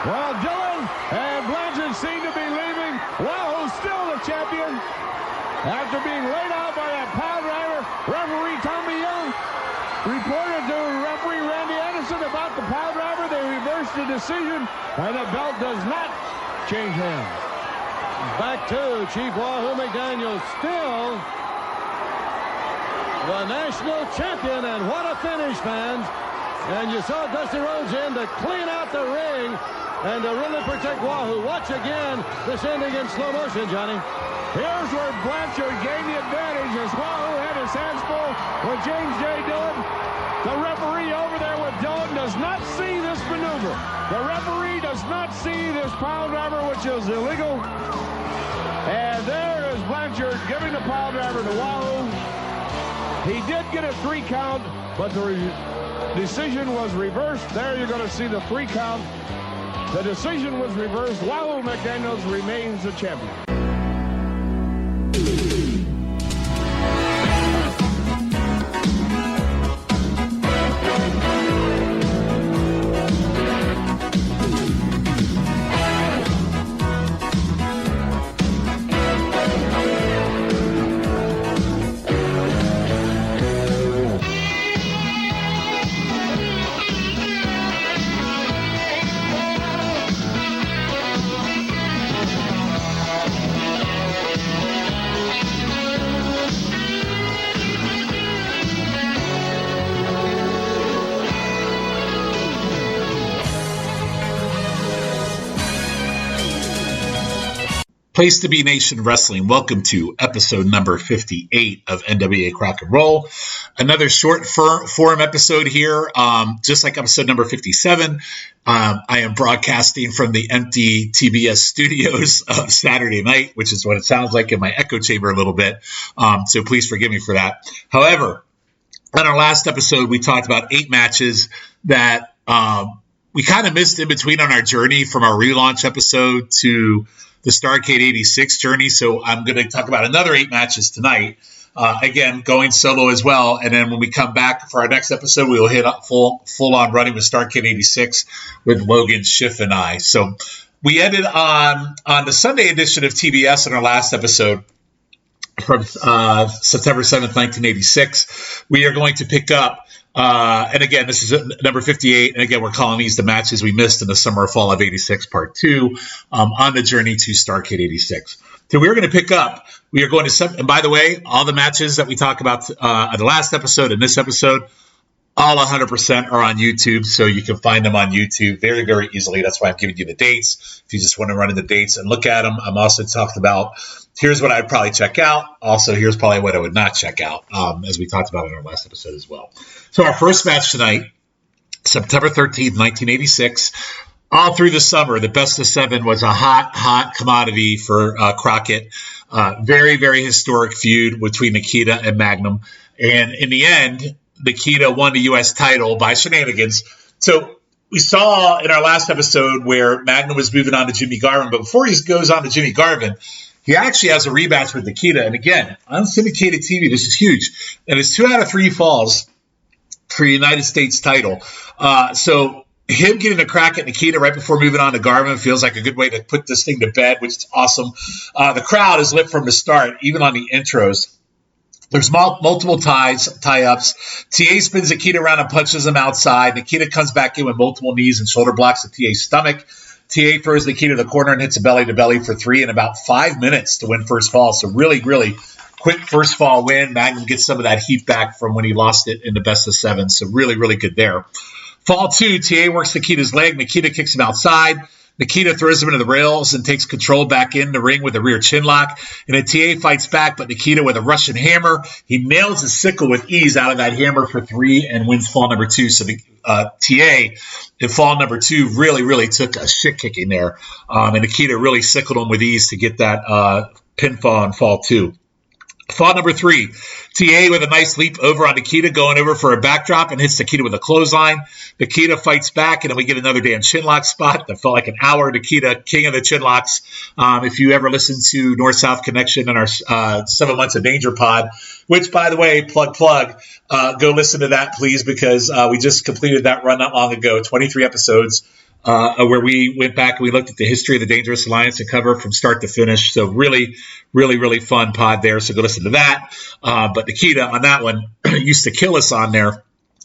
Well, Dylan and Blanchard seem to be leaving. Wahoo's still the champion. After being laid out by that pile driver, referee Tommy Young reported to referee Randy Anderson about the pile driver. They reversed the decision, and the belt does not change hands. Back to Chief Wahoo McDaniel, still the national champion, and what a finish, fans. And you saw Dusty Rhodes in to clean out the ring and to really protect Wahoo. Watch again this ending in slow motion, Johnny. Here's where Blanchard gained the advantage as Wahoo had his hands full with James J. Dillon. The referee over there with Dillon does not see this maneuver. The referee does not see this pile driver, which is illegal. And there is Blanchard giving the pile driver to Wahoo. He did get a 3 count, but the decision was reversed. There you're going to see the 3 count. The decision was reversed. Wahoo McDaniels remains the champion. Place to be Nation Wrestling. Welcome to episode number 58 of NWA Crock and Roll. Another short forum episode here, just like episode number 57. I am broadcasting from the empty TBS studios of Saturday night, which is what it sounds like in my echo chamber a little bit. So please forgive me for that. However, on our last episode, we talked about 8 matches that we kind of missed in between on our journey from our relaunch episode to the Starrcade 86 journey. So I'm going to talk about another 8 matches tonight. Again, going solo as well. And then when we come back for our next episode, we will hit up full on running with Starrcade 86 with Logan Schiff and I. So we ended on the Sunday edition of TBS in our last episode from September 7th, 1986. We are going to pick up and again, this is number 58. And again, we're calling these the matches we missed in the summer or fall of 86, part 2, on the journey to Starrcade 86. So we're going to pick up, we are going to, and by the way, all the matches that we talk about in the last episode and this episode, all 100% are on YouTube. So you can find them on YouTube very, very easily. That's why I'm giving you the dates. If you just want to run in the dates and look at them, I'm also talked about, here's what I'd probably check out. Also, here's probably what I would not check out, as we talked about in our last episode as well. So our first match tonight, September 13th, 1986. All through the summer, the best of 7 was a hot commodity for Crockett. Very, very historic feud between Nikita and Magnum. And in the end, Nikita won the U.S. title by shenanigans. So we saw in our last episode where Magnum was moving on to Jimmy Garvin. But before he goes on to Jimmy Garvin, he actually has a rematch with Nikita. And again, on syndicated TV, this is huge. And it's 2 out of 3 falls for United States title. So him getting a crack at Nikita right before moving on to Garvin feels like a good way to put this thing to bed, which is awesome. The crowd is lit from the start, even on the intros. There's multiple tie-ups. TA spins Nikita around and punches him outside. Nikita comes back in with multiple knees and shoulder blocks to TA's stomach. TA throws Nikita to the corner and hits a belly-to-belly for 3 in about 5 minutes to win first fall. So really, really quick first fall win. Magnum gets some of that heat back from when he lost it in the best of 7. So really, really good there. Fall 2, TA works Nikita's leg. Nikita kicks him outside. Nikita throws him into the rails and takes control back in the ring with a rear chin lock. And then TA fights back, but Nikita with a Russian hammer. He nails his sickle with ease out of that hammer for 3 and wins fall number 2. So the TA in fall number 2 really, really took a shit kicking there. And Nikita really sickled him with ease to get that pinfall in fall 2. Fall number 3, TA with a nice leap over on Nikita, going over for a backdrop and hits Nikita with a clothesline. Nikita fights back, and then we get another damn chinlock spot that felt like an hour. Nikita, king of the chinlocks. If you ever listen to North-South Connection and our 7 Months of Danger pod, which, by the way, plug, go listen to that, please, because we just completed that run not long ago, 23 episodes. where we went back and we looked at the history of the Dangerous Alliance and cover from start to finish. So really, really, really fun pod there. So go listen to that. But Nikita on that one used to kill us on there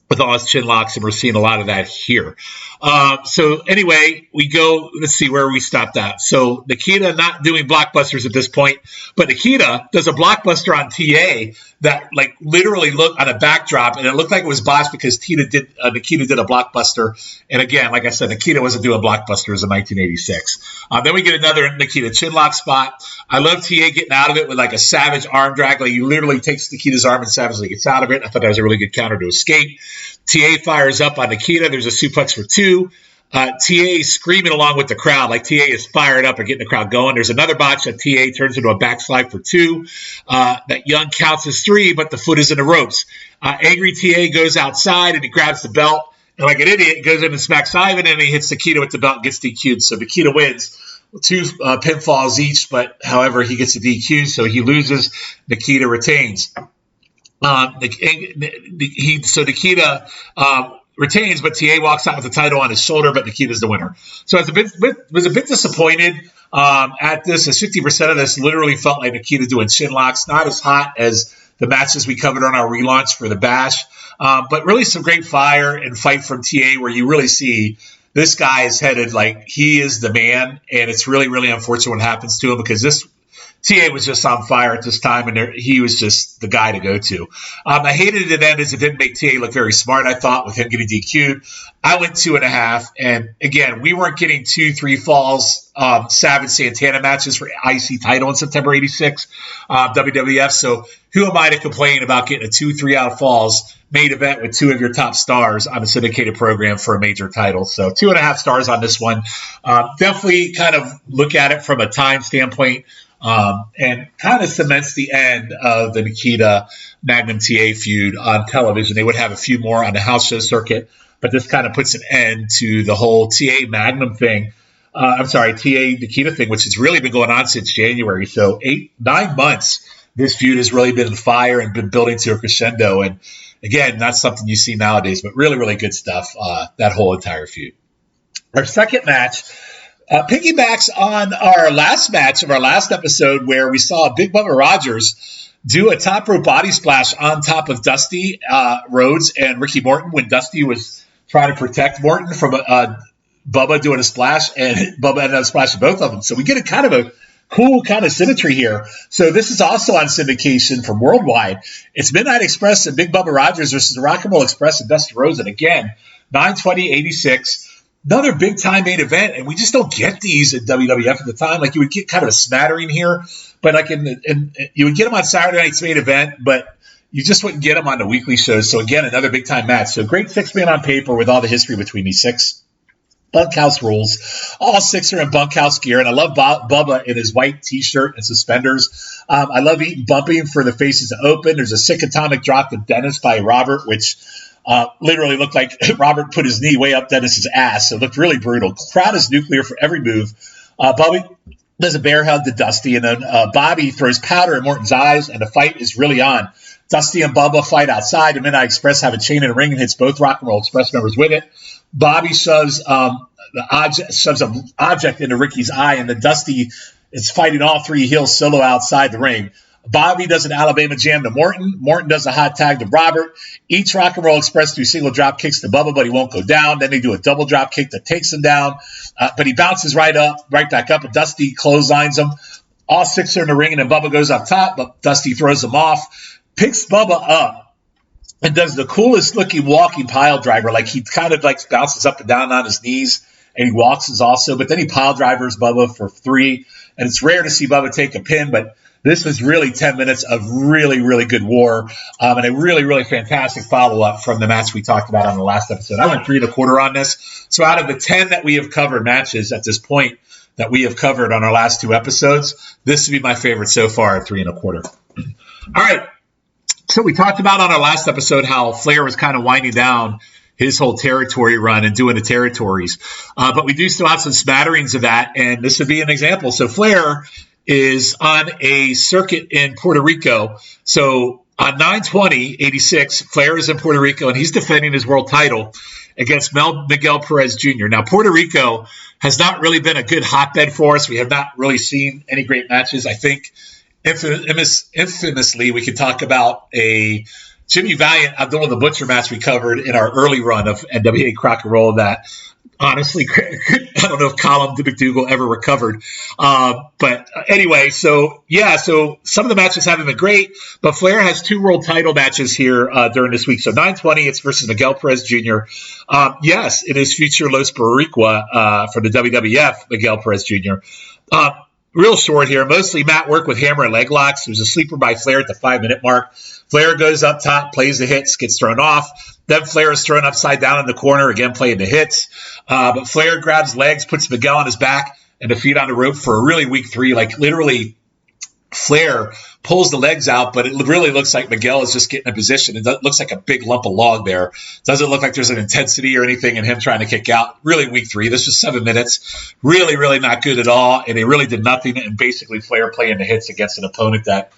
with all his chin locks, and we're seeing a lot of that here. So anyway, we go, let's see where we stopped at. So Nikita not doing blockbusters at this point, but Nikita does a blockbuster on TA that like literally looked on a backdrop, and it looked like it was botched because Nikita did a blockbuster. And again, like I said, Nikita wasn't doing blockbusters in 1986. Then we get another Nikita chin lock spot. I love TA getting out of it with like a savage arm drag. Like he literally takes Nikita's arm and savagely gets out of it. I thought that was a really good counter to escape. TA fires up on Nikita. There's a suplex for 2. TA screaming along with the crowd, like TA is fired up and getting the crowd going. There's another botch that TA turns into a backslide for 2. That Young counts as 3, but the foot is in the ropes. Angry TA goes outside and he grabs the belt, and like an idiot goes in and smacks Ivan, and he hits Nikita with the belt and gets DQ'd. So Nikita wins 2 pinfalls each, but however, he gets a DQ, so he loses. Nikita retains. So Nikita retains, but TA walks out with the title on his shoulder, but Nikita's the winner. So I was a bit disappointed at this, as 50% of this literally felt like Nikita doing chin locks, not as hot as the matches we covered on our relaunch for the Bash, but really some great fire and fight from TA where you really see this guy is headed like he is the man, and it's really, really unfortunate what happens to him because this TA was just on fire at this time, and he was just the guy to go to. I hated it then as it didn't make TA look very smart, I thought, with him getting DQ'd. I went 2.5, and again, we weren't getting 2-3 falls, Savage Santana matches for IC title in September 86, WWF, so who am I to complain about getting a 2-3 out falls main event with 2 of your top stars on a syndicated program for a major title? So 2.5 stars on this one. Definitely kind of look at it from a time standpoint. And kind of cements the end of the Nikita Magnum TA feud on television. They would have a few more on the house show circuit, but this kind of puts an end to the whole TA Magnum thing. TA Nikita thing, which has really been going on since January. So 9 months, this feud has really been on fire and been building to a crescendo. And again, not something you see nowadays, but really, really good stuff, that whole entire feud. Our second match piggybacks on our last match of our last episode where we saw Big Bubba Rogers do a top rope body splash on top of Dusty Rhodes and Ricky Morton when Dusty was trying to protect Morton from Bubba doing a splash, and Bubba ended up splashing both of them. So we get a kind of a cool kind of symmetry here. So this is also on syndication from Worldwide. It's Midnight Express and Big Bubba Rogers versus the Rock and Roll Express and Dusty Rhodes. And again, 9/20/86. Another big-time main event, and we just don't get these at WWF at the time. Like, you would get kind of a smattering here, but like you would get them on Saturday night's main event, but you just wouldn't get them on the weekly shows. So, again, another big-time match. So, great 6-man on paper with all the history between these 6. Bunkhouse rules. All 6 are in bunkhouse gear, and I love Bubba in his white T-shirt and suspenders. I love eating bumping for the faces to open. There's a sick atomic drop to Dennis by Robert, which literally looked like Robert put his knee way up Dennis's ass. So it looked really brutal. Crowd is nuclear for every move. Bobby does a bear hug to Dusty, and then Bobby throws powder in Morton's eyes, and the fight is really on. Dusty and Bubba fight outside. The Midnight Express have a chain in the ring and hits both Rock and Roll Express members with it. Bobby shoves an object into Ricky's eye, and then Dusty is fighting all 3 heels solo outside the ring. Bobby does an Alabama jam to Morton. Morton does a hot tag to Robert. Each Rock and Roll Express do single drop kicks to Bubba, but he won't go down. Then they do a double drop kick that takes him down, but he bounces right back up, and Dusty clotheslines him. All 6 are in the ring, and then Bubba goes up top, but Dusty throws him off, picks Bubba up, and does the coolest looking walking pile driver. Like, he kind of like bounces up and down on his knees, and he walks also, but then he pile drivers Bubba for 3, and it's rare to see Bubba take a pin, but this was really 10 minutes of really, really good war, and a really, really fantastic follow-up from the match we talked about on the last episode. I went 3.25 on this. So out of the 10 that we have covered matches at this point that we have covered on our last 2 episodes, this would be my favorite so far at 3.25. All right. So we talked about on our last episode how Flair was kind of winding down his whole territory run and doing the territories. But we do still have some smatterings of that, and this would be an example. So Flair is on a circuit in Puerto Rico. So on 9/20/86, Flair is in Puerto Rico, and he's defending his world title. against Miguel Perez Jr. Now, Puerto Rico has not really been a good hotbed for us. We have not really seen any great matches. I think infamously, we could talk about a Jimmy Valiant Abdullah the Butcher match we covered in our early run of NWA Crock and Roll that honestly, I don't know if Colin McDougal ever recovered. But anyway, so some of the matches haven't been great, but Flair has 2 world title matches here during this week. So 9/20, it's versus Miguel Perez Jr. Yes, it is future Los Boricua for the WWF, Miguel Perez Jr. Real short here, mostly mat work with hammer and leg locks. There's a sleeper by Flair at the 5-minute mark. Flair goes up top, plays the hits, gets thrown off. Then Flair is thrown upside down in the corner, again playing the hits. But Flair grabs legs, puts Miguel on his back, and a feud on the rope for a really weak 3. Like literally, Flair pulls the legs out, but it really looks like Miguel is just getting in position. It looks like a big lump of log there. Doesn't look like there's an intensity or anything in him trying to kick out. Really weak 3. This was 7 minutes. Really, really not good at all. And they really did nothing. And basically Flair playing the hits against an opponent that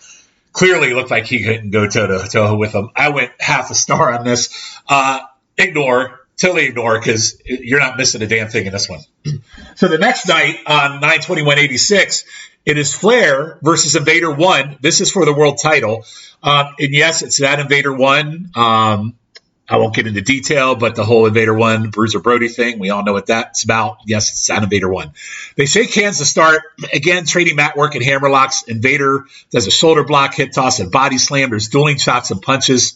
clearly looked like he couldn't go toe-to-toe with him. I went half a star on this. Totally ignore, because you're not missing a damn thing in this one. So the next night on 9/21/86, it is Flair versus Invader 1. This is for the world title. And yes, it's that Invader 1. I won't get into detail, but the whole Invader 1 Bruiser Brody thing, we all know what that's about. Yes, it's that Invader 1. They shake hands to start. Again, trading mat work and hammer locks. Invader does a shoulder block, hip toss, and body slam. There's dueling shots and punches.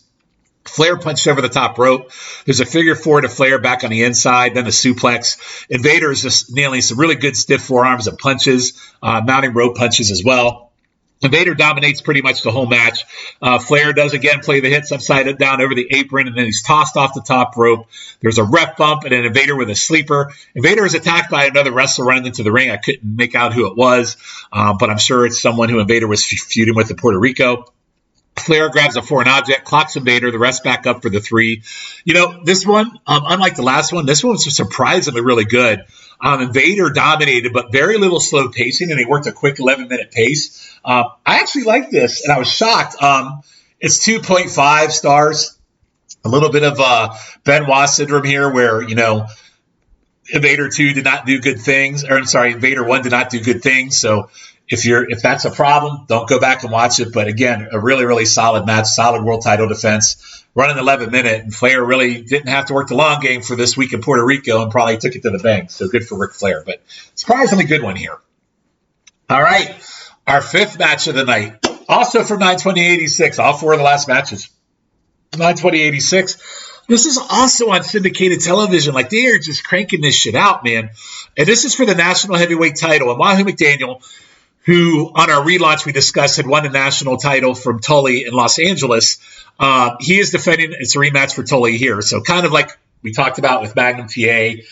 Flair punched over the top rope. There's a figure 4 to Flair back on the inside, then a suplex. Invader is just nailing some really good stiff forearms and punches, mounting rope punches as well. Invader dominates pretty much the whole match. Flair does again play the hits upside down over the apron, and then he's tossed off the top rope. There's a ref bump and an Invader with a sleeper. Invader is attacked by another wrestler running into the ring. I couldn't make out who it was, but I'm sure it's someone who Invader was feuding with in Puerto Rico. Flair grabs a foreign object, clocks Invader, the rest back up for the 3. This one, unlike the last one, this one was surprisingly really good. Invader dominated, but very little slow pacing, and he worked a quick 11-minute pace. I actually like this, and I was shocked. It's 2.5 stars. A little bit of Benoit syndrome here, where, Invader 2 did not do good things, Invader 1 did not do good things. So if that's a problem, don't go back and watch it. But again, a really, really solid match, solid world title defense, running 11-minute, and Flair really didn't have to work the long game for this week in Puerto Rico and probably took it to the bank. So good for Ric Flair, but surprisingly good one here. All right, our 5th match of the night, also from 9/20/86, all 4 of the last matches. 9/20/86. This is also on syndicated television. Like, they are just cranking this shit out, man. And this is for the national heavyweight title. And Wahoo McDaniel, who on our relaunch we discussed had won the national title from Tully in Los Angeles, he is defending. It's a rematch for Tully here. So kind of like we talked about with Magnum TA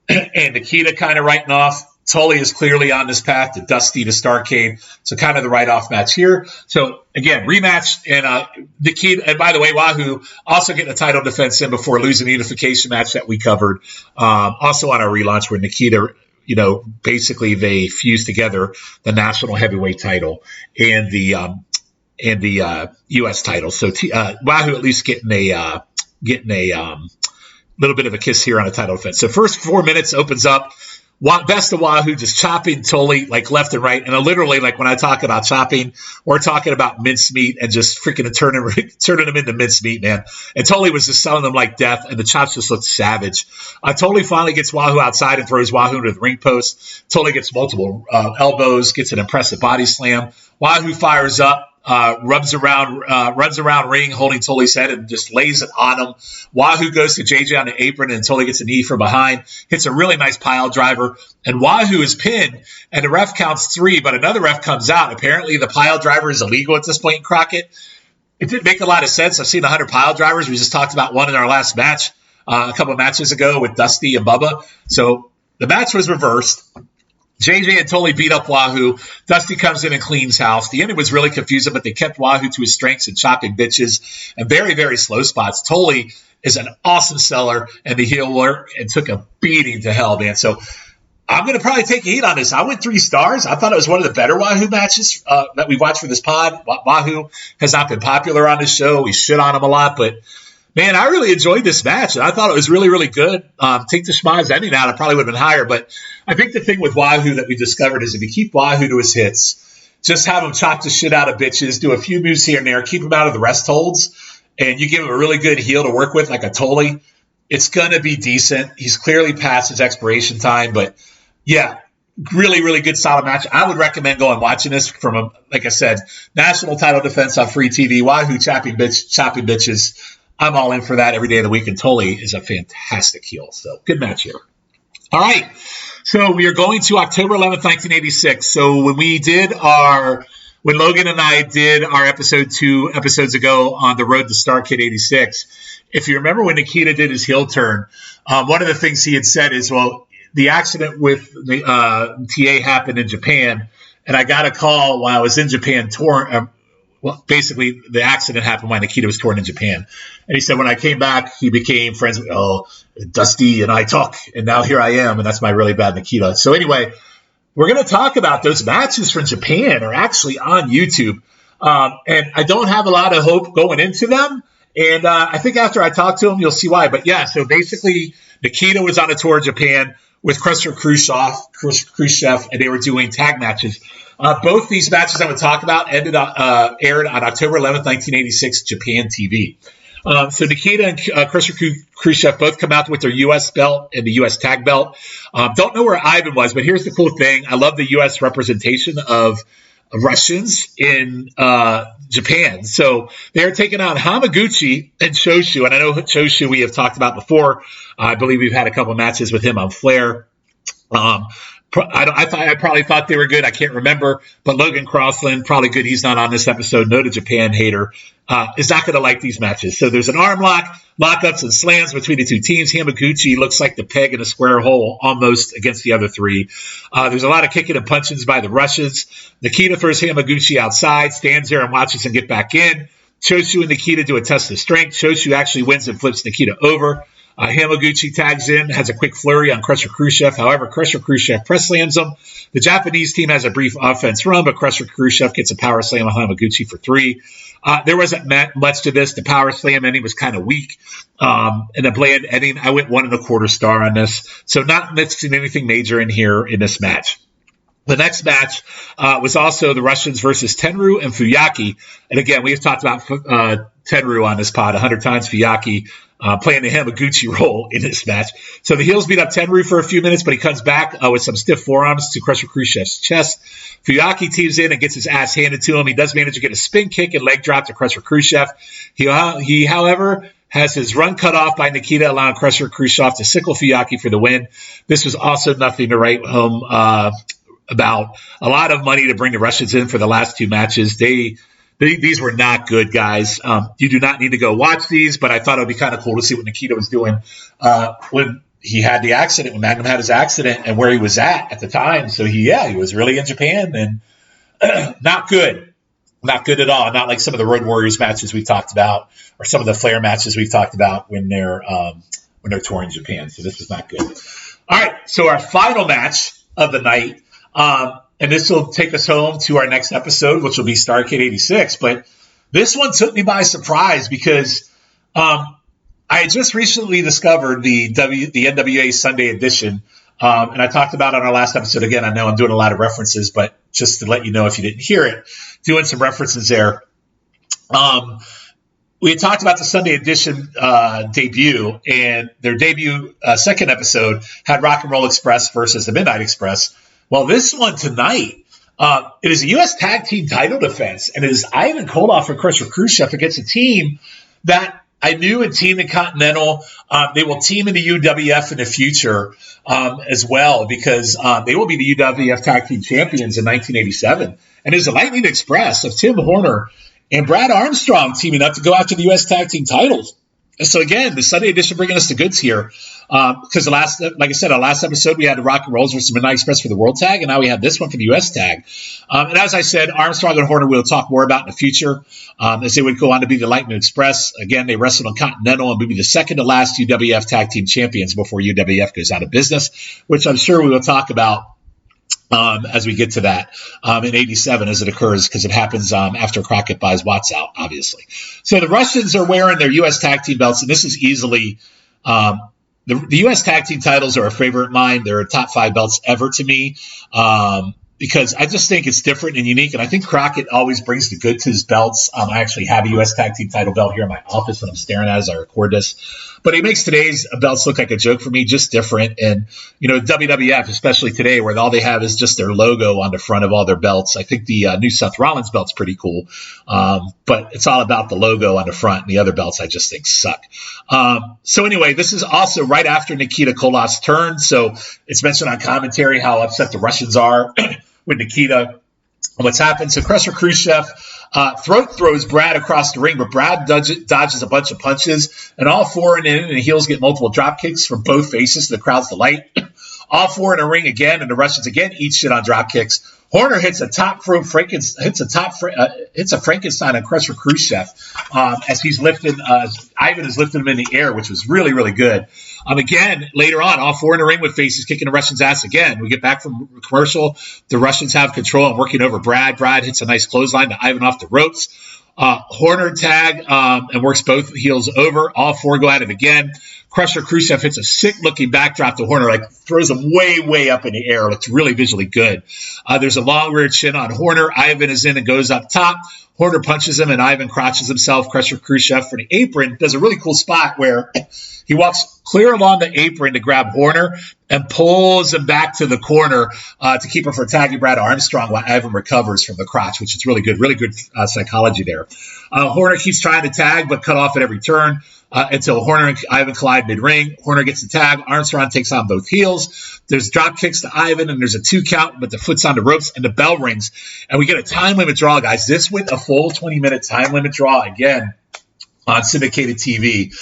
and Nikita kind of writing off. Tully is clearly on this path to Dusty to Starrcade. So kind of the write-off match here. So again, rematch, and Nikita, and by the way, Wahoo also getting a title defense in before losing the unification match that we covered. Also on our relaunch where Nikita, basically they fused together the national heavyweight title and the U.S. title. So Wahoo at least getting a little bit of a kiss here on a title defense. So first 4 minutes opens up. Best of Wahoo just chopping Tully like left and right. And literally, like when I talk about chopping, we're talking about mincemeat and just freaking turning them into mincemeat, man. And Tully was just selling them like death, and the chops just looked savage. Tully finally gets Wahoo outside and throws Wahoo into the ring post. Tully gets multiple elbows, gets an impressive body slam. Wahoo fires up. Runs around ring, holding Tully's head and just lays it on him. Wahoo goes to JJ on the apron, and Tully gets a knee from behind, hits a really nice pile driver, and Wahoo is pinned, and the ref counts 3, but another ref comes out. Apparently the pile driver is illegal at this point in Crockett. It didn't make a lot of sense. I've seen 100 pile drivers. We just talked about one in our last match a couple of matches ago with Dusty and Bubba. So the match was reversed. JJ and Tully beat up Wahoo. Dusty comes in and cleans house. The ending was really confusing, but they kept Wahoo to his strengths and chopping bitches and very, very slow spots. Tully is an awesome seller and the heel work and took a beating to hell, man. So I'm going to probably take a heat on this. I went 3 stars. I thought it was one of the better Wahoo matches that we've watched for this pod. Wahoo has not been popular on this show. We shit on him a lot, but Man, I really enjoyed this match. I thought it was really, really good. Take the schmaz ending out, it probably would have been higher. But I think the thing with Wahoo that we discovered is if you keep Wahoo to his hits, just have him chop the shit out of bitches, do a few moves here and there, keep him out of the rest holds, and you give him a really good heel to work with, like a Tully, it's going to be decent. He's clearly past his expiration time. But, yeah, really, really good, solid match. I would recommend going watching this from, like I said, national title defense on free TV, Wahoo chopping bitches. I'm all in for that every day of the week, and Tully is a fantastic heel. So good match here. All right. So we are going to October 11th, 1986. So when Logan and I did our episode 2 episodes ago on the road to Starrcade 86, if you remember when Nikita did his heel turn, one of the things he had said is, well, the accident with the TA happened in Japan, and I got a call while I was in Japan touring. Well, basically, the accident happened when Nikita was touring in Japan. And he said, when I came back, he became friends with, Dusty and I talk, and now here I am, and that's my really bad Nikita. So anyway, we're going to talk about those matches from Japan are actually on YouTube. And I don't have a lot of hope going into them. And I think after I talk to him, you'll see why. But yeah, so basically, Nikita was on a tour of Japan with Khrushchev, and they were doing tag matches. Both these matches I'm going to talk about aired on October 11th, 1986, Japan TV. So Nikita and Khrushchev both come out with their U.S. belt and the U.S. tag belt. Don't know where Ivan was, but here's the cool thing. I love the U.S. representation of Russians in Japan. So they're taking on Hamaguchi and Choshu. And I know Choshu we have talked about before. I believe we've had a couple matches with him on Flair. I probably thought they were good. I can't remember. But Logan Crossland, probably good. He's not on this episode. No to Japan hater. Is not going to like these matches. So there's an arm lock, lockups, and slams between the two teams. Hamaguchi looks like the peg in a square hole almost against the other three. There's a lot of kicking and punchings by the Russians. Nikita throws Hamaguchi outside, stands there and watches him get back in. Choshu and Nikita do a test of strength. Choshu actually wins and flips Nikita over. Hamaguchi tags in, has a quick flurry on Crusher Khrushchev. However, Crusher Khrushchev press slams him. The Japanese team has a brief offense run, but Crusher Khrushchev gets a power slam on Hamaguchi for 3. There wasn't much to this. The power slam ending was kind of weak. And the bland ending, I went 1.25 star on this. So not mixing anything major in here in this match. The next match was also the Russians versus Tenryu and Fuyaki. And again, we have talked about Tenryu on this pod 100 times. Fuyaki playing the Hamaguchi role in this match. So the heels beat up Tenryu for a few minutes, but he comes back with some stiff forearms to Crusher Khrushchev's chest. Fuyaki teams in and gets his ass handed to him. He does manage to get a spin kick and leg drop to Crusher Khrushchev. He, however, has his run cut off by Nikita, allowing Crusher Khrushchev to sickle Fuyaki for the win. This was also nothing to write home about. A lot of money to bring the Russians in for the last 2 matches. These were not good, guys. You do not need to go watch these, but I thought it would be kind of cool to see what Nikita was doing when he had the accident, when Magnum had his accident, and where he was at the time. So he was really in Japan, and not good. Not good at all. Not like some of the Road Warriors matches we've talked about, or some of the Flair matches we've talked about when they're touring Japan. So this was not good. All right, so our final match of the night, and this will take us home to our next episode, which will be Starrcade 86. But this one took me by surprise because I had just recently discovered the NWA Sunday edition. And I talked about it on our last episode. Again, I know I'm doing a lot of references, but just to let you know if you didn't hear it, doing some references there. We had talked about the Sunday edition debut, and their debut second episode had Rock and Roll Express versus the Midnight Express. Well, this one tonight, it is a U.S. Tag Team title defense, and it is Ivan Koloff and Crusher Khrushchev against a team that I knew in Team Continental. They will team in the UWF in the future as well, because they will be the UWF Tag Team Champions in 1987. And there's a Lightning Express of Tim Horner and Brad Armstrong teaming up to go after the U.S. Tag Team titles. And so, again, the Sunday edition bringing us the goods here. Because like I said, our last episode, we had the Rock and Rolls versus Midnight Express for the World Tag, and now we have this one for the U.S. Tag. And as I said, Armstrong and Horner we'll talk more about in the future, as they would go on to be the Lightning Express. Again, they wrestled on Continental and would be the second to last UWF Tag Team Champions before UWF goes out of business, which I'm sure we will talk about as we get to that in 87 as it occurs, because it happens after Crockett buys Watts out, obviously. So the Russians are wearing their U.S. tag team belts, and this is easily the U.S. tag team titles are a favorite of mine. They're top 5 belts ever to me, because I just think it's different and unique, and I think Crockett always brings the good to his belts. I actually have a U.S. tag team title belt here in my office that I'm staring at as I record this. But he makes today's belts look like a joke for me, just different. And, WWF, especially today, where all they have is just their logo on the front of all their belts. I think the new Seth Rollins belt's pretty cool. But it's all about the logo on the front, and the other belts I just think suck. So anyway, this is also right after Nikita Koloff's turn. So it's mentioned on commentary how upset the Russians are with Nikita. What's happened? So Crusher Khrushchev throat throws Brad across the ring, but Brad dodges a bunch of punches, and all 4 and the heels get multiple drop kicks from both faces to the crowd's delight. All 4 in a ring again, and the Russians again eat shit on drop kicks. Horner hits a top rope hits a Frankenstein on Crusher Khrushchev as he's lifting. Ivan is lifting him in the air, which was really, really good. Again, later on, all 4 in the ring with faces kicking the Russians' ass again. We get back from commercial. The Russians have control and working over Brad. Brad hits a nice clothesline to Ivan off the ropes. Horner tag and works both heels over. All 4 go at it again. Crusher Khrushchev hits a sick-looking backdrop to Horner, throws him way, way up in the air. Looks really visually good. There's a long rear chin on Horner. Ivan is in and goes up top. Horner punches him, and Ivan crotches himself. Crusher Khrushchev for the apron does a really cool spot where he walks clear along the apron to grab Horner and pulls him back to the corner to keep him for tagging Brad Armstrong while Ivan recovers from the crotch, which is really good psychology there. Horner keeps trying to tag, but cut off at every turn until Horner and Ivan collide mid-ring. Horner gets the tag. Armstrong takes on both heels. There's drop kicks to Ivan, and there's a 2 count, but the foot's on the ropes, and the bell rings. And we get a time limit draw, guys. This went a full 20-minute time limit draw again on syndicated TV.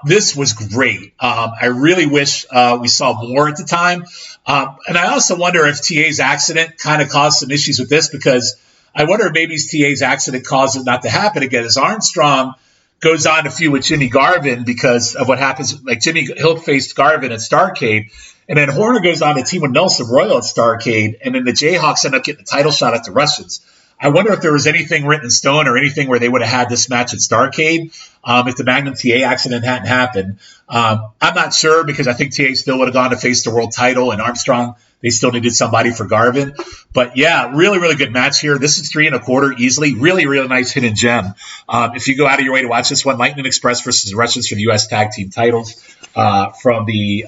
This was great. I really wish we saw more at the time. And I also wonder if TA's accident kind of caused some issues with this, because I wonder if maybe TA's accident caused it not to happen again, as Armstrong goes on to feud with Jimmy Garvin because of what happens. Jimmy Hill faced Garvin at Starrcade, and then Horner goes on to team with Nelson Royal at Starrcade, and then the Jayhawks end up getting the title shot at the Russians. I wonder if there was anything written in stone or anything where they would have had this match at Starrcade if the Magnum TA accident hadn't happened. I'm not sure, because I think TA still would have gone to face the world title, and Armstrong, they still needed somebody for Garvin. But yeah, really, really good match here. This is 3 1/4 easily. Really, really nice hidden gem. If you go out of your way to watch this one, Lightning Express versus the Russians for the U.S. Tag Team titles from the,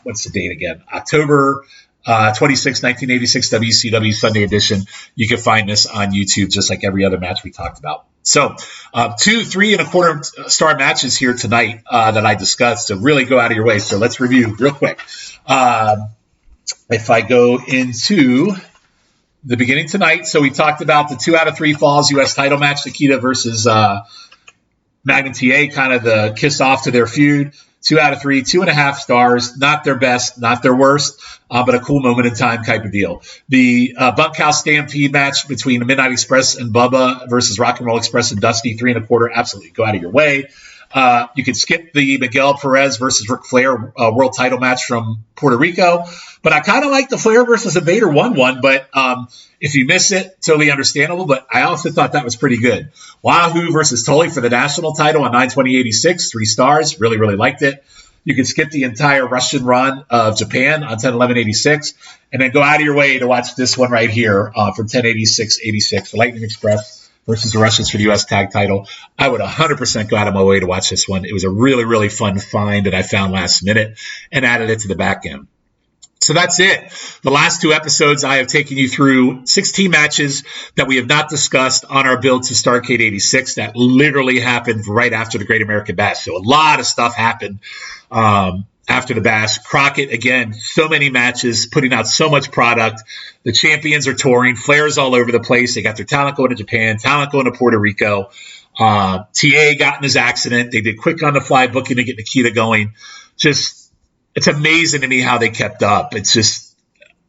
what's the date again? October 26, 1986 WCW Sunday edition. You can find this on YouTube, just like every other match we talked about. So 2 3 1/4 star matches here tonight that I discussed. So really go out of your way. So let's review real quick. If I go into the beginning tonight, so we talked about the 2 out of 3 falls U.S. title match, Nikita versus Magnum TA, kind of the kiss off to their feud. 2 out of 3, 2.5 stars. Not their best, not their worst, but a cool moment in time type of deal. The bunkhouse stampede match between the Midnight Express and Bubba versus Rock and Roll Express and Dusty, 3 1/4. Absolutely go out of your way. You could skip the Miguel Perez versus Ric Flair world title match from Puerto Rico, but I kind of like the Flair versus Invader 1-1, but if you miss it, totally understandable, but I also thought that was pretty good. Wahoo versus Tully for the national title on 9/20/86, 3 stars, really, really liked it. You could skip the entire Russian run of Japan on 10/11/86, and then go out of your way to watch this one right here from 10/86/86, the Lightning Express versus the Russians for the U.S. tag title. I would 100% go out of my way to watch this one. It was a really, really fun find that I found last minute and added it to the back end. So that's it. The last 2 episodes, I have taken you through 16 matches that we have not discussed on our build to Starrcade 86 that literally happened right after the Great American Bash. So a lot of stuff happened after the Bash. Crockett, again, so many matches, putting out so much product. The champions are touring. Flair's all over the place. They got their talent going to Japan, talent going to Puerto Rico. TA got in his accident. They did quick on the fly booking to get Nikita going. Just, it's amazing to me how they kept up. It's just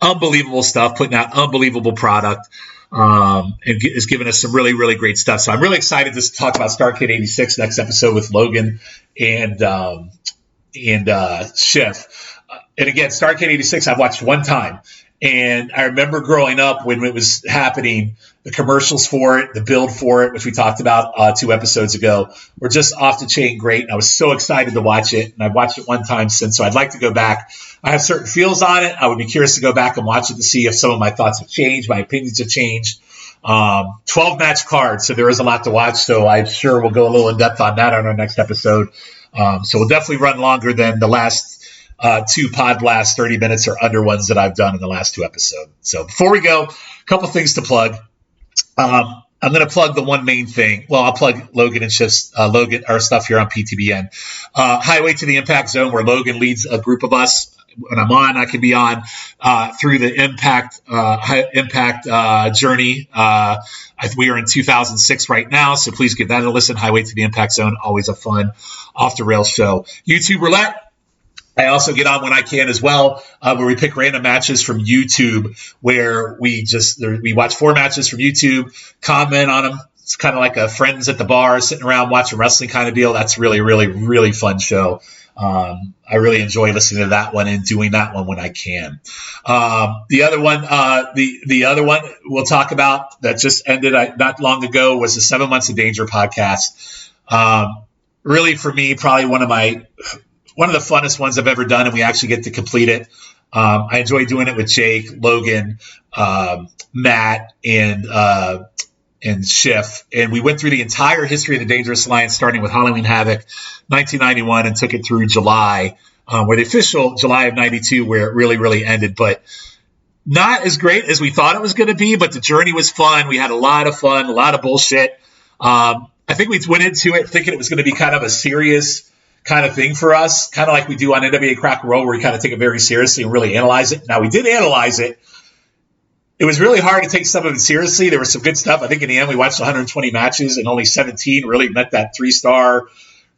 unbelievable stuff, putting out unbelievable product. And is giving us some really, really great stuff. So I'm really excited to talk about Starrcade 86 next episode with Logan and Schiff. And again, Starrcade 86 I've watched one time, And I remember growing up when it was happening, the commercials for it, the build for it, which we talked about 2 episodes ago, were just off the chain great. And I was so excited to watch it. And I've watched it one time since, so I'd like to go back. I have certain feels on it. I would be curious to go back and watch it to see if some of my thoughts have changed, my opinions have changed. 12-match card, so there is a lot to watch. So I'm sure we'll go a little in depth on that on our next episode. So we'll definitely run longer than the last 2 Pod Blast 30 minutes or under ones that I've done in the last 2 episodes. So before we go, a couple things to plug. I'm going to plug the one main thing. Well, I'll plug Logan and Shift's our stuff here on PTBN. Highway to the Impact Zone, where Logan leads a group of us. When I'm on, I can be on through the Impact journey. We are in 2006 right now, so please give that a listen. Highway to the Impact Zone, always a fun off-the-rails show. YouTube Roulette. I also get on when I can as well, where we pick random matches from YouTube, where we watch 4 matches from YouTube, comment on them. It's kind of like a friends at the bar, sitting around watching wrestling kind of deal. That's really, really, really fun show. I really enjoy listening to that one and doing that one when I can. The other one we'll talk about that just ended not long ago was the 7 Months of Danger podcast. Really, for me, probably one of the funnest ones I've ever done, and we actually get to complete it. I enjoy doing it with Jake, Logan, Matt, and Schiff. And we went through the entire history of the Dangerous Alliance, starting with Halloween Havoc, 1991, and took it through July, where the official July of 92, where it really, really ended. But not as great as we thought it was going to be, but the journey was fun. We had a lot of fun, a lot of bullshit. I think we went into it thinking it was going to be kind of a serious kind of thing for us, kind of like we do on NWA Crock and Roll, where we kind of take it very seriously and really analyze it. Now, we did analyze it. It was really hard to take some of it seriously. There was some good stuff. I think in the end, we watched 120 matches and only 17 really met that 3-star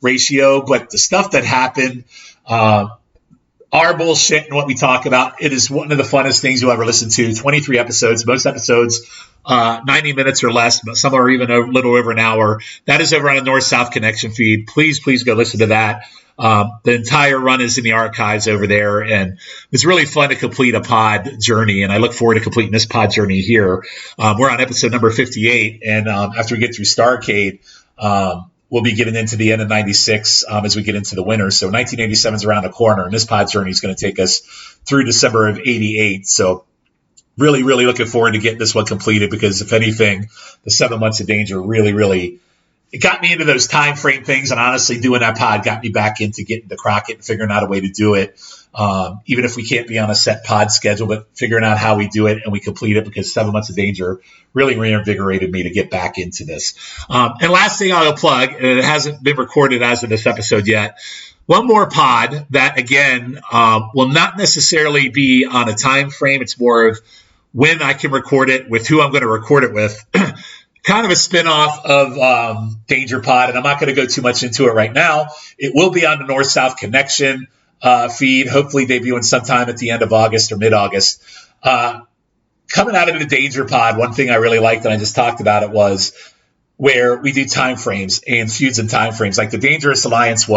ratio. But the stuff that happened, our bullshit and what we talk about, it is one of the funnest things you'll ever listen to. 23 episodes, most episodes 90 minutes or less, but some are even a little over an hour. That is over on the North-South Connection feed. Please go listen to that. The entire run is in the archives over there, and it's really fun to complete a pod journey, and I look forward to completing this pod journey here. We're on episode number 58, and after we get through Starrcade, we'll be getting into the end of 96 as we get into the winter. So 1987 is around the corner, and this pod journey is going to take us through December of 88. So really, really looking forward to getting this one completed, because if anything, the 7 Months of Danger really, really, it got me into those time frame things. And honestly, doing that pod got me back into getting the Crockett and figuring out a way to do it. Even if we can't be on a set pod schedule, but figuring out how we do it and we complete it, because 7 Months of Danger really reinvigorated me to get back into this. And last thing I'll plug, and it hasn't been recorded as of this episode yet, one more pod that, again, will not necessarily be on a time frame. It's more of when I can record it, with who I'm going to record it with. Kind of a spinoff of Danger Pod, and I'm not going to go too much into it right now. It will be on the North-South Connection feed, hopefully debuting sometime at the end of August or mid-August. Coming out of the Danger Pod, one thing I really liked, and I just talked about it, was where we do time frames and feuds and time frames. Like the Dangerous Alliance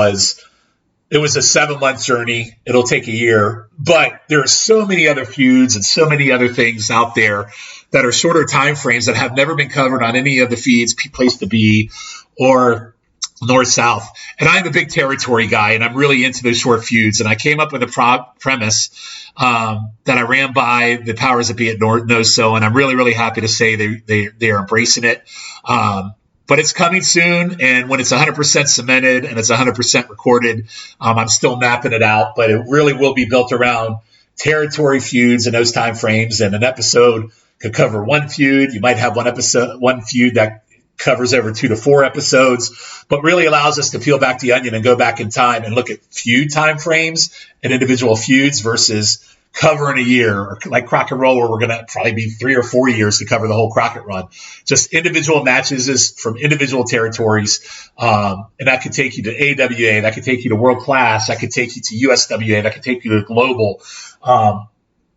it was a 7-month journey. It'll take a year, but there are so many other feuds and so many other things out there that are shorter time frames that have never been covered on any of the feeds, Place to Be or North-South. And I'm a big territory guy, and I'm really into those short feuds. And I came up with a premise that I ran by the powers that be at NOSO, and I'm really, really happy to say they are embracing it. But it's coming soon, and when it's 100% cemented and it's 100% recorded, I'm still mapping it out. But it really will be built around territory feuds and those time frames. And an episode could cover one feud. You might have one feud that covers over 2 to 4 episodes, but really allows us to peel back the onion and go back in time and look at feud time frames and individual feuds versus covering a year, or like Crock and Roll, where we're going to probably be 3 or 4 years to cover the whole Crockett run. Just individual matches from individual territories. And that could take you to AWA, that could take you to World Class, that could take you to USWA, that could take you to Global.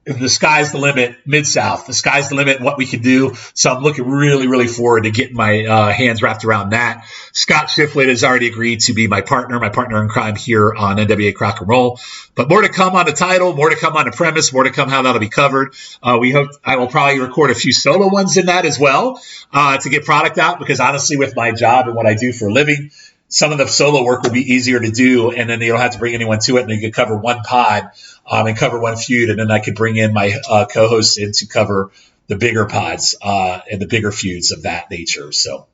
the sky's the limit, Mid-South. The sky's the limit in what we can do. So I'm looking really, really forward to getting my hands wrapped around that. Scott Shiflett has already agreed to be my partner in crime here on NWA Crock and Roll. But more to come on the title, more to come on the premise, more to come how that'll be covered. We hope I will probably record a few solo ones in that as well to get product out, because honestly, with my job and what I do for a living, some of the solo work will be easier to do, and then you don't have to bring anyone to it, and you can cover one pod and cover one feud, and then I could bring in my co-hosts in to cover the bigger pods and the bigger feuds of that nature. So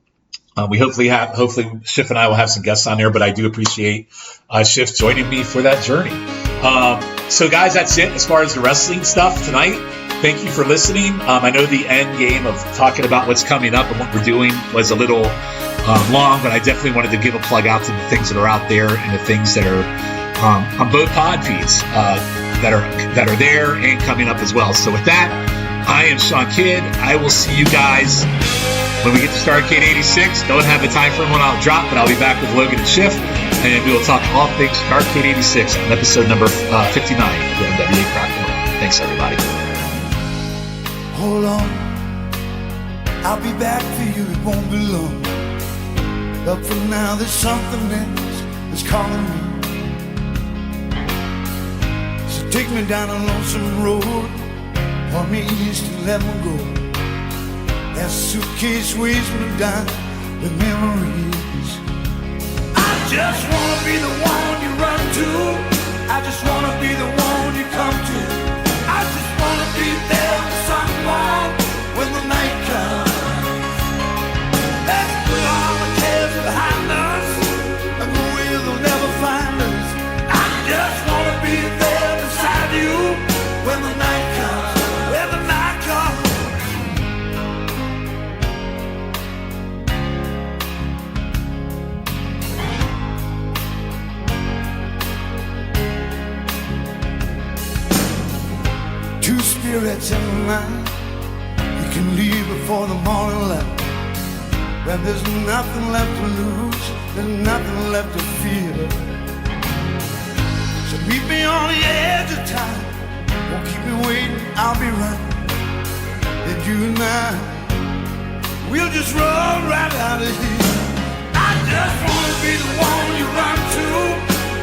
we hopefully Schiff and I will have some guests on there, but I do appreciate Schiff joining me for that journey. So guys, that's it as far as the wrestling stuff tonight. Thank you for listening. I know the end game of talking about what's coming up and what we're doing was a little long, but I definitely wanted to give a plug out to the things that are out there and the things that are on both pod feeds that are there and coming up as well. So with that, I am Shawn Kidd. I will see you guys when we get to Starrcade 86. Don't have the time for when I'll drop, but I'll be back with Logan and Schiff, and we will talk all things Starrcade 86 on episode number 59 of the NWA Crock and Roll. Thanks, everybody. Hold on, I'll be back for you, it won't be long. But for now, there's something else that's calling me. So take me down a lonesome road, point me east and let me go. That suitcase weighs me down with memories. I just wanna be the one you run to. I just wanna be the one you come to. I just wanna be there for someone when the night comes. Let's put all the cares behind us and go where they'll never find us. I just wanna be there beside you when the night comes. When the night comes. Two spirits in the night. You can leave before the morning light. When there's nothing left to lose, there's nothing left to fear. So meet me on the edge of time. Won't keep me waiting, I'll be right. Then you and I, we'll just run right out of here. I just wanna be the one you run to.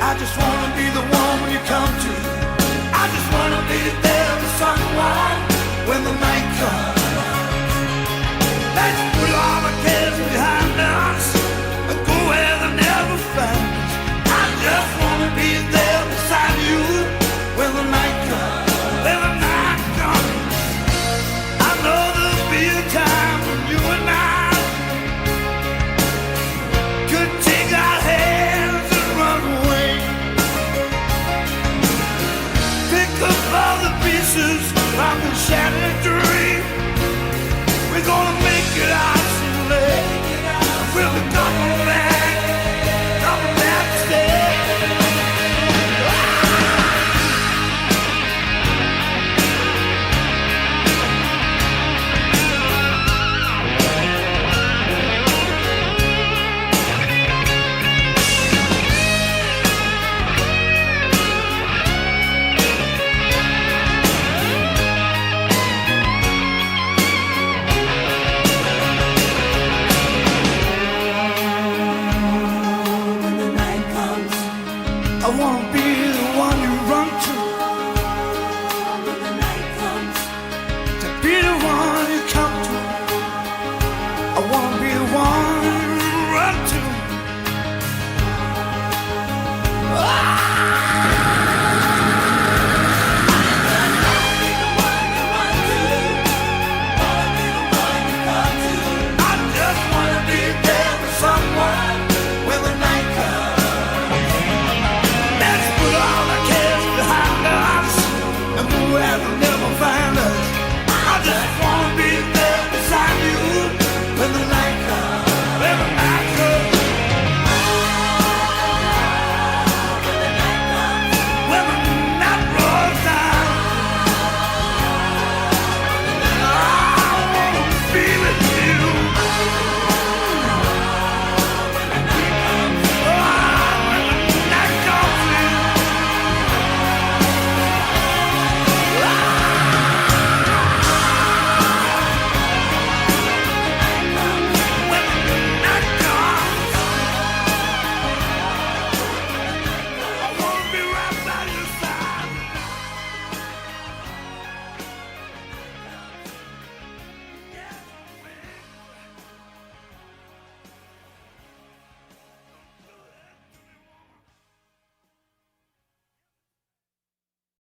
I just wanna be the one you come to. I just wanna be there for someone when the night comes. Let's put all the cares behind us and go where they never find us. I just wanna be there beside you when the night comes. When the night comes, I know there'll be a time when you and I could take our hands and run away. Pick up all the pieces from the shattered dream. We're gonna make it out someday. We'll be coming back to stay. I wanna be the one you run to. When the night comes, to be the one you come to. I wanna be the one you run to. I just wanna be there for someone when the night comes. Let's put all the cares behind us and where they'll never find us. I just wanna be there.